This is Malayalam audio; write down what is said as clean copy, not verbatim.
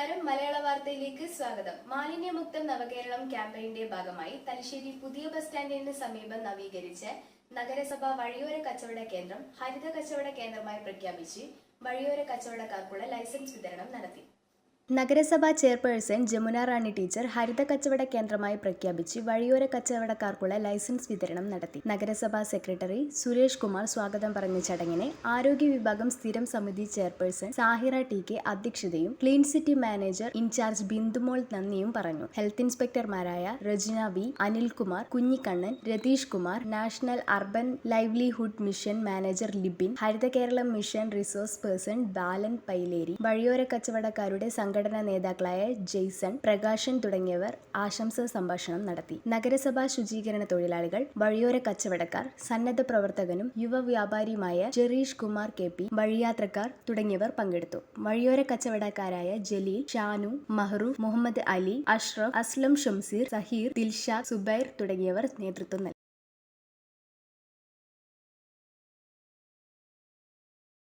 നമസ്കാരം. മലയാള വാർത്തയിലേക്ക് സ്വാഗതം. മാലിന്യമുക്തം നവകേരളം ക്യാമ്പയിന്റെ ഭാഗമായി തലശ്ശേരി പുതിയ ബസ് സ്റ്റാൻഡിന് സമീപം നവീകരിച്ച് നഗരസഭ വഴിയോര കച്ചവട കേന്ദ്രം ഹരിത കച്ചവട കേന്ദ്രമായി പ്രഖ്യാപിച്ച് വഴിയോര കച്ചവടക്കാർക്കുള്ള ലൈസൻസ് വിതരണം നടത്തി. നഗരസഭാ ചെയർപേഴ്സൺ ജമുന റാണി ടീച്ചർ ഹരിത കച്ചവട കേന്ദ്രമായി പ്രഖ്യാപിച്ച് വഴിയോര കച്ചവടക്കാർക്കുള്ള ലൈസൻസ് വിതരണം നടത്തി. നഗരസഭാ സെക്രട്ടറി സുരേഷ് കുമാർ സ്വാഗതം പറഞ്ഞ ചടങ്ങിനെ ആരോഗ്യ വിഭാഗം സ്ഥിരം സമിതി ചെയർപേഴ്സൺ സാഹിറ ടി.കെ അധ്യക്ഷതയും clean city manager in charge Bindumol നന്ദിയും പറഞ്ഞു. ഹെൽത്ത് ഇൻസ്പെക്ടർമാരായ Rejina V, Anilkumar, Kunhikannan, Ratheesh Kumar, national urban livelihood mission manager Libin, Haritha Keralam mission resource person Balan Pailery, വഴിയോര കച്ചവടക്കാരുടെ സംഘടനാ നേതാക്കളായ ജെയ്സൺ, പ്രകാശൻ തുടങ്ങിയവർ ആശംസാ സംഭാഷണം നടത്തി. നഗരസഭാ ശുചീകരണ തൊഴിലാളികൾ, വഴിയോര കച്ചവടക്കാർ, സന്നദ്ധ പ്രവർത്തകനും യുവ വ്യാപാരിയുമായ ജെറീഷ് കുമാർ കെ.പി, വഴിയാത്രക്കാർ തുടങ്ങിയവർ പങ്കെടുത്തു. വഴിയോര കച്ചവടക്കാരായ ജലീൽ, ഷാനു, മഹ്റൂഫ്, മുഹമ്മദ് അലി, അഷ്റഫ്, അസ്ലം, ഷംസീർ, സഹീർ, ദിൽഷാദ്, സുബൈർ തുടങ്ങിയവർ നേതൃത്വം നൽകി.